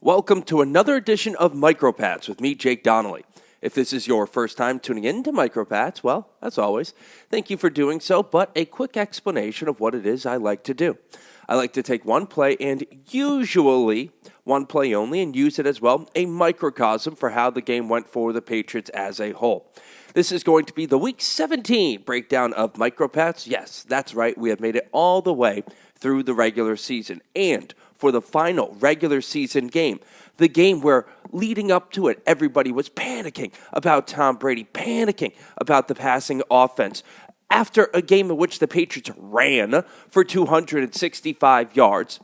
Welcome to another edition of MicroPats with me, Jake Donnelly. If this is your first time tuning in to MicroPats, well, as always, thank you for doing so, but a quick explanation of what it is I like to do. I like to take one play and usually one play only and use it as well, a microcosm for how the game went for the Patriots as a whole. This is going to be the Week 17 breakdown of MicroPats. Yes, that's right, we have made it all the way through the regular season. And for the final regular season game, the game where leading up to it, everybody was panicking about Tom Brady, panicking about the passing offense. After a game in which the Patriots ran for 265 yards,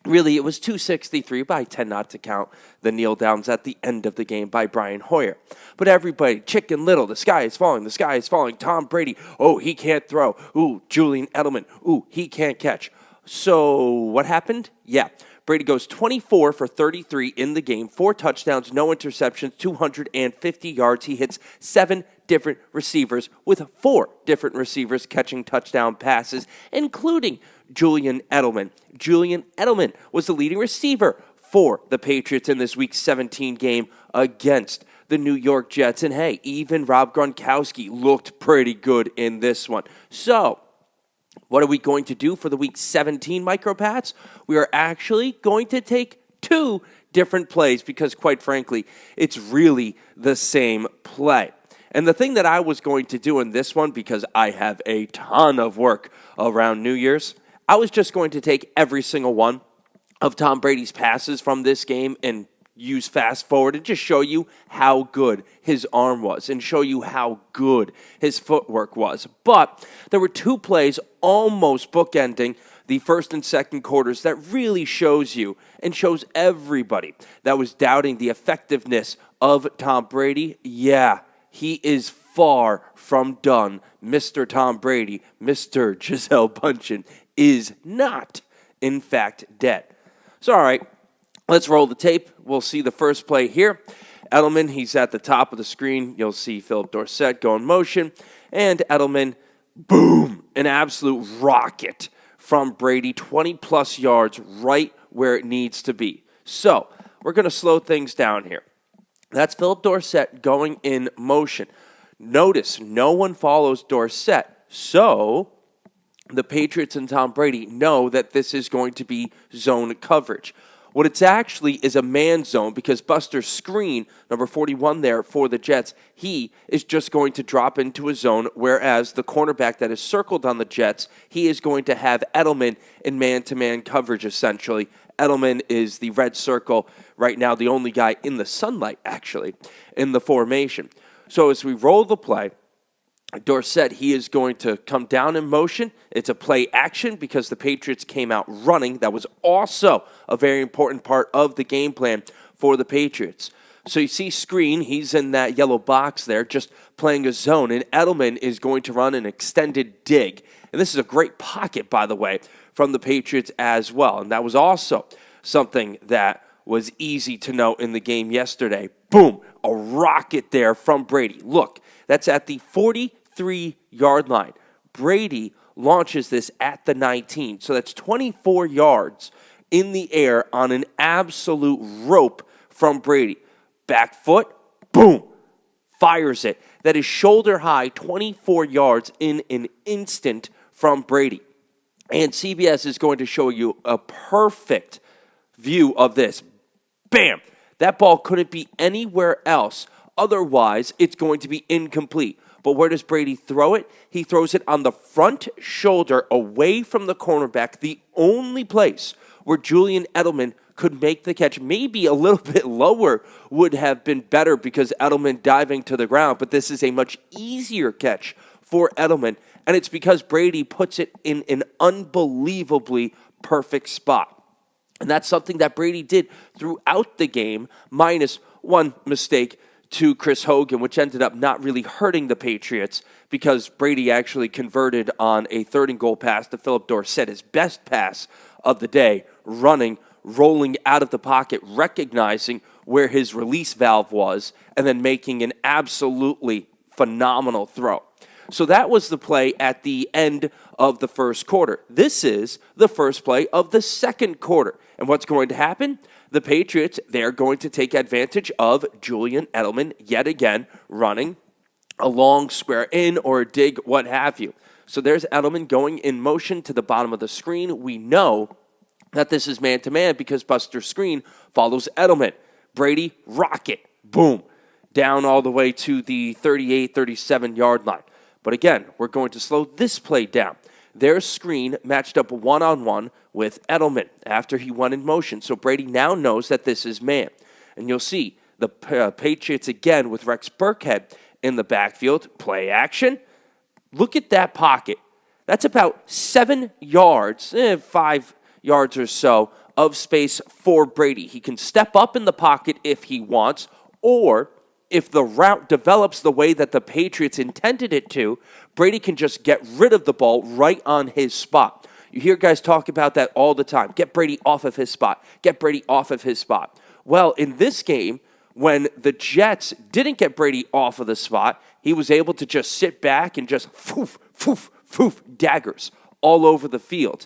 really, it was 263, but I tend not to count the kneel downs at the end of the game by Brian Hoyer. But everybody, Chicken Little, the sky is falling, Tom Brady, oh, he can't throw. Ooh, Julian Edelman, ooh, he can't catch. So what happened? Yeah, Brady goes 24 for 33 in the game, 4 touchdowns, no interceptions, 250 yards. He hits 7 different receivers with 4 different receivers catching touchdown passes, including Julian Edelman. Julian Edelman was the leading receiver for the Patriots in this Week 17 game against the New York Jets. And hey, even Rob Gronkowski looked pretty good in this one. So, what are we going to do for the Week 17 MicroPats? We are actually going to take 2 different plays because, quite frankly, it's really the same play. And the thing that I was going to do in this one, because I have a ton of work around New Year's, I was just going to take every single one of Tom Brady's passes from this game and use fast forward and just show you how good his arm was and show you how good his footwork was. But there were 2 plays almost bookending the first and second quarters that really shows you and shows everybody that was doubting the effectiveness of Tom Brady. Yeah, he is far from done. Mr. Tom Brady, Mr. Gisele Bundchen is not, in fact, dead. So, all right. Let's roll the tape. We'll see the first play here. Edelman, he's at the top of the screen. You'll see Philip Dorsett go in motion. And Edelman, boom, an absolute rocket from Brady, 20-plus yards right where it needs to be. So we're going to slow things down here. That's Philip Dorsett going in motion. Notice no one follows Dorsett. So the Patriots and Tom Brady know that this is going to be zone coverage. What it's actually is a man zone because Buster Screen, number 41 there for the Jets, he is just going to drop into a zone, whereas the cornerback that is circled on the Jets, he is going to have Edelman in man-to-man coverage, essentially. Edelman is the red circle right now, the only guy in the sunlight, actually, in the formation. So as we roll the play, Dorsett, he is going to come down in motion. It's a play action because the Patriots came out running. That was also a very important part of the game plan for the Patriots. So you see Screen, he's in that yellow box there, just playing a zone, and Edelman is going to run an extended dig. And this is a great pocket, by the way, from the Patriots as well. And that was also something that was easy to know in the game yesterday. Boom, a rocket there from Brady. Look, that's at the 43-yard line. Brady launches this at the 19. So that's 24 yards in the air on an absolute rope from Brady. Back foot, boom, fires it. That is shoulder high, 24 yards in an instant from Brady. And CBS is going to show you a perfect view of this. Bam! That ball couldn't be anywhere else. Otherwise, it's going to be incomplete. But where does Brady throw it? He throws it on the front shoulder away from the cornerback, the only place where Julian Edelman could make the catch. Maybe a little bit lower would have been better because Edelman diving to the ground, but this is a much easier catch for Edelman, and it's because Brady puts it in an unbelievably perfect spot. And that's something that Brady did throughout the game, minus one mistake to Chris Hogan, which ended up not really hurting the Patriots because Brady actually converted on a 3rd and goal pass to Philip Dorsett, his best pass of the day, running, rolling out of the pocket, recognizing where his release valve was, and then making an absolutely phenomenal throw. So that was the play at the end of the first quarter. This is the first play of the second quarter. And what's going to happen? The Patriots, they're going to take advantage of Julian Edelman yet again running a long square in or a dig, what have you. So there's Edelman going in motion to the bottom of the screen. We know that this is man-to-man because Buster Screen follows Edelman. Brady, rocket, boom, down all the way to the 38, 37-yard line. But again, we're going to slow this play down. Their screen matched up one-on-one with Edelman after he went in motion. So Brady now knows that this is man. And you'll see the Patriots again with Rex Burkhead in the backfield. Play action. Look at that pocket. That's about 7 yards, 5 yards or so of space for Brady. He can step up in the pocket if he wants, or if the route develops the way that the Patriots intended it to, Brady can just get rid of the ball right on his spot. You hear guys talk about that all the time. Get Brady off of his spot. Get Brady off of his spot. Well, in this game, when the Jets didn't get Brady off of the spot, he was able to just sit back and just foof, foof, foof, daggers all over the field.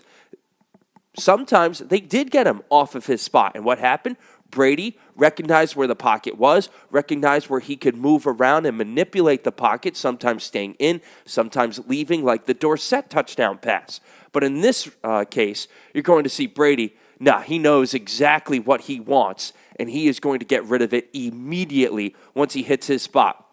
Sometimes they did get him off of his spot. And what happened? Brady recognized where the pocket was, recognized where he could move around and manipulate the pocket, sometimes staying in, sometimes leaving, like the Dorsett touchdown pass. But in this case, you're going to see Brady, he knows exactly what he wants, and he is going to get rid of it immediately once he hits his spot.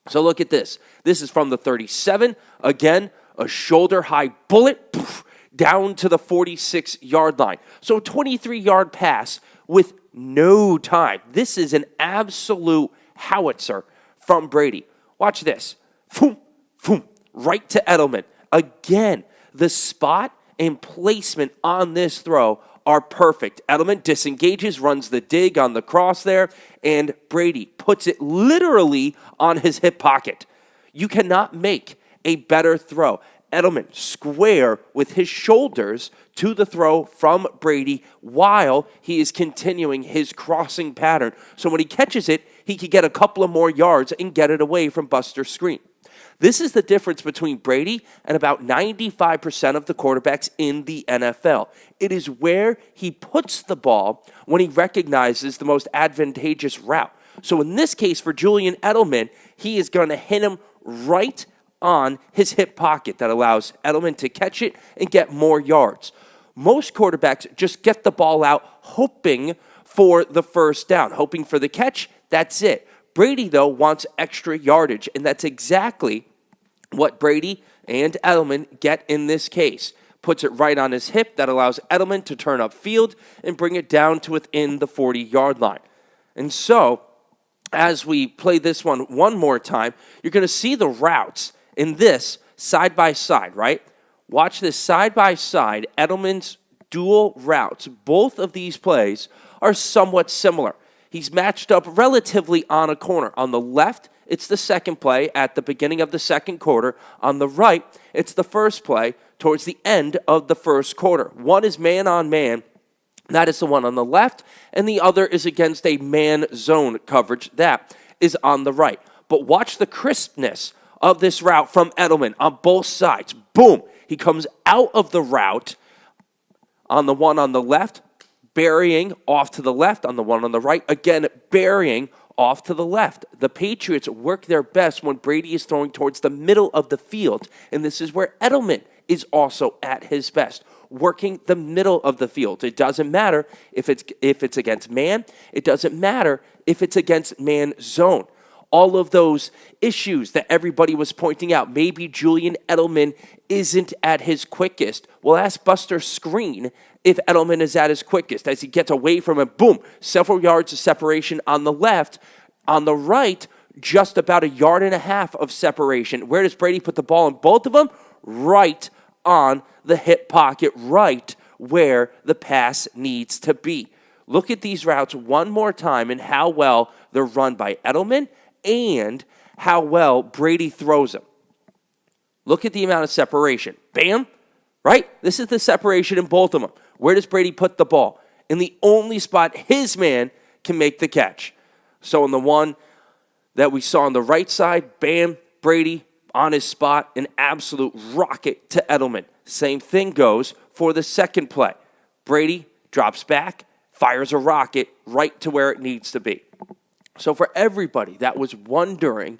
So look at this. This is from the 37. Again, a shoulder-high bullet, poof, down to the 46-yard line. So a 23-yard pass with no time. This is an absolute howitzer from Brady. Watch this. Boom, boom, right to Edelman. Again, the spot and placement on this throw are perfect. Edelman disengages, runs the dig on the cross there, and Brady puts it literally on his hip pocket. You cannot make a better throw. Edelman square with his shoulders to the throw from Brady while he is continuing his crossing pattern. So when he catches it, he can get a couple of more yards and get it away from Buster Screen. This is the difference between Brady and about 95% of the quarterbacks in the NFL. It is where he puts the ball when he recognizes the most advantageous route. So in this case, for Julian Edelman, he is going to hit him right on his hip pocket that allows Edelman to catch it and get more yards. Most quarterbacks just get the ball out hoping for the first down, hoping for the catch. That's it. Brady, though, wants extra yardage, and that's exactly what Brady and Edelman get in this case. Puts it right on his hip. That allows Edelman to turn upfield and bring it down to within the 40-yard line. And so, as we play this one more time, you're going to see the routes in this side by side, right? Watch this side by side. Edelman's dual routes. Both of these plays are somewhat similar. He's matched up relatively on a corner. On the left, it's the second play at the beginning of the second quarter. On the right, it's the first play towards the end of the first quarter. One is man on man. That is the one on the left, and the other is against a man zone coverage. That is on the right. But watch the crispness of this route from Edelman on both sides. Boom. He comes out of the route on the one on the left, burying off to the left. On the one on the right, again, burying off to the left. The Patriots work their best when Brady is throwing towards the middle of the field, and this is where Edelman is also at his best, working the middle of the field. It doesn't matter if it's against man. It doesn't matter if it's against man zone. All of those issues that everybody was pointing out. Maybe Julian Edelman isn't at his quickest. Well, ask Buster Screen if Edelman is at his quickest. As he gets away from him, boom, several yards of separation on the left. On the right, just about a yard and a half of separation. Where does Brady put the ball in both of them? Right on the hip pocket, right where the pass needs to be. Look at these routes one more time and how well they're run by Edelman and how well Brady throws them. Look at the amount of separation. Bam, right? This is the separation in both of them. Where does Brady put the ball? In the only spot his man can make the catch. So in the one that we saw on the right side, bam, Brady on his spot, an absolute rocket to Edelman. Same thing goes for the second play. Brady drops back, fires a rocket right to where it needs to be. So for everybody that was wondering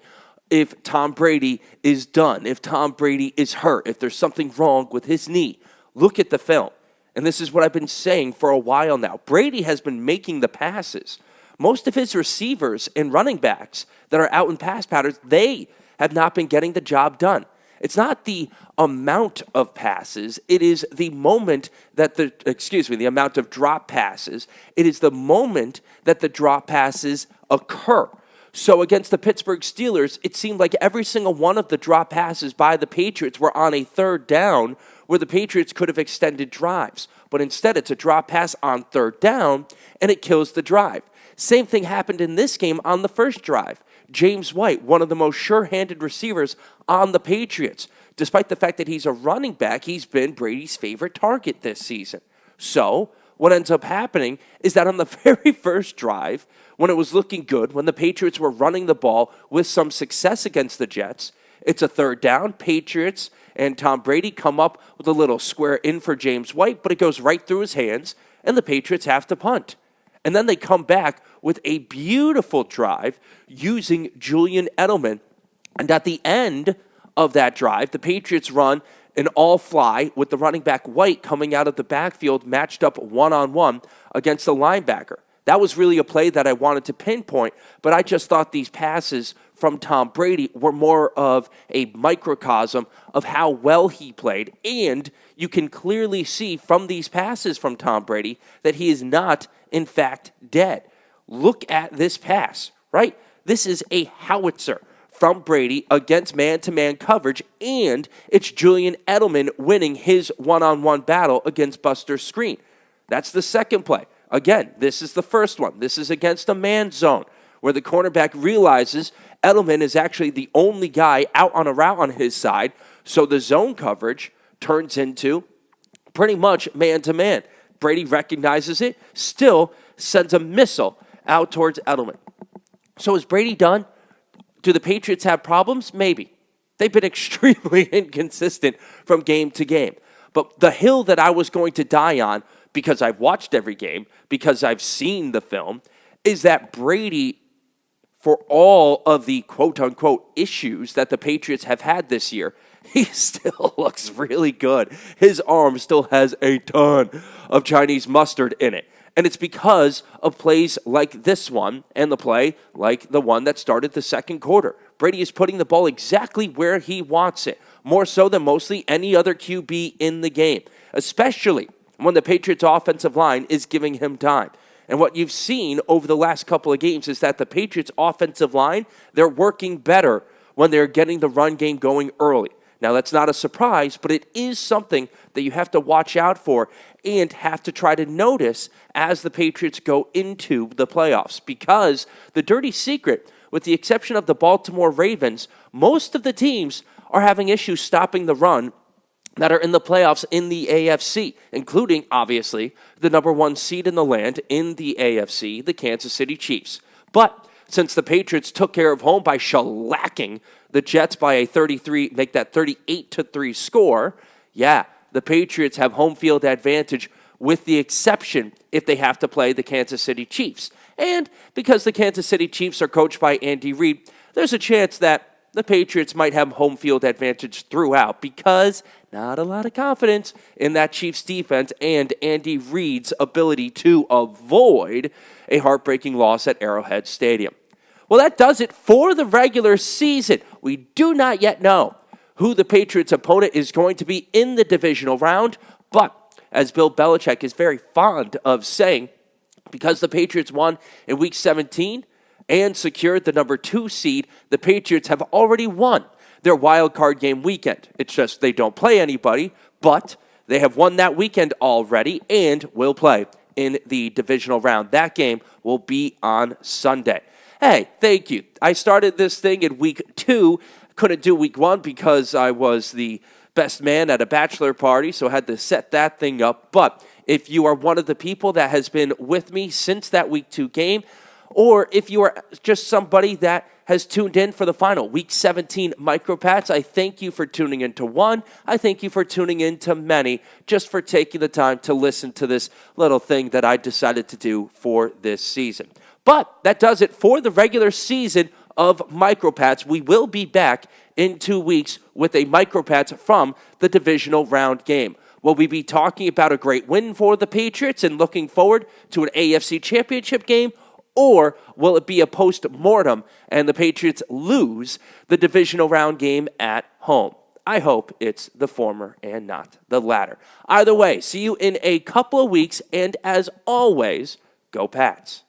if Tom Brady is done, if Tom Brady is hurt, if there's something wrong with his knee, look at the film. And this is what I've been saying for a while now. Brady has been making the passes. Most of his receivers and running backs that are out in pass patterns, they have not been getting the job done. It's not the amount of passes. It is the moment that the amount of drop passes. It is the moment that the drop passes occur. So against the Pittsburgh Steelers, it seemed like every single one of the drop passes by the Patriots were on a third down where the Patriots could have extended drives. But instead, it's a drop pass on third down, and it kills the drive. Same thing happened in this game on the first drive. James White, one of the most sure-handed receivers on the Patriots. Despite the fact that he's a running back, he's been Brady's favorite target this season. So what ends up happening is that on the very first drive, when it was looking good, when the Patriots were running the ball with some success against the Jets, it's a third down. Patriots and Tom Brady come up with a little square in for James White, but it goes right through his hands, and the Patriots have to punt. And then they come back with a beautiful drive using Julian Edelman. And at the end of that drive, the Patriots run an all-fly with the running back White coming out of the backfield matched up one-on-one against the linebacker. That was really a play that I wanted to pinpoint, but I just thought these passes from Tom Brady were more of a microcosm of how well he played. And you can clearly see from these passes from Tom Brady that he is not, in fact, dead. Look at this pass, right? This is a howitzer from Brady against man-to-man coverage, and it's Julian Edelman winning his one-on-one battle against Buster Screen. That's the second play. Again, this is the first one. This is against a man zone where the cornerback realizes Edelman is actually the only guy out on a route on his side, so the zone coverage turns into pretty much man-to-man. Brady recognizes it, still sends a missile out towards Edelman. So is Brady done? Do the Patriots have problems? Maybe. They've been extremely inconsistent from game to game. But the hill that I was going to die on, because I've watched every game, because I've seen the film, is that Brady, for all of the quote-unquote issues that the Patriots have had this year, he still looks really good. His arm still has a ton of Chinese mustard in it. And it's because of plays like this one and the play like the one that started the second quarter. Brady is putting the ball exactly where he wants it, more so than mostly any other QB in the game, especially when the Patriots' offensive line is giving him time. And what you've seen over the last couple of games is that the Patriots' offensive line, they're working better when they're getting the run game going early. Now, that's not a surprise, but it is something that you have to watch out for and have to try to notice as the Patriots go into the playoffs. Because the dirty secret, with the exception of the Baltimore Ravens, most of the teams are having issues stopping the run that are in the playoffs in the AFC, including, obviously, the number one seed in the land in the AFC, the Kansas City Chiefs. But since the Patriots took care of home by shellacking the Jets by a 38-3 score, the Patriots have home field advantage with the exception if they have to play the Kansas City Chiefs. And because the Kansas City Chiefs are coached by Andy Reid, there's a chance that the Patriots might have home field advantage throughout because not a lot of confidence in that Chiefs defense and Andy Reid's ability to avoid a heartbreaking loss at Arrowhead Stadium. Well, that does it for the regular season. We do not yet know who the Patriots' opponent is going to be in the divisional round, but as Bill Belichick is very fond of saying, because the Patriots won in Week 17 and secured the number 2 seed, the Patriots have already won their wild card game weekend. It's just they don't play anybody, but they have won that weekend already and will play in the divisional round. That game will be on Sunday. Hey, thank you. I started this thing in Week 2. Couldn't do Week 1 because I was the best man at a bachelor party, so I had to set that thing up. But if you are one of the people that has been with me since that Week 2 game, or if you are just somebody that has tuned in for the final Week 17 MicroPats, I thank you for tuning in to one. I thank you for tuning in to many, just for taking the time to listen to this little thing that I decided to do for this season. But that does it for the regular season of MicroPats. We will be back in 2 weeks with a MicroPats from the divisional round game. Will we be talking about a great win for the Patriots and looking forward to an AFC Championship game? Or will it be a post-mortem and the Patriots lose the divisional round game at home? I hope it's the former and not the latter. Either way, see you in a couple of weeks, and as always, go Pats.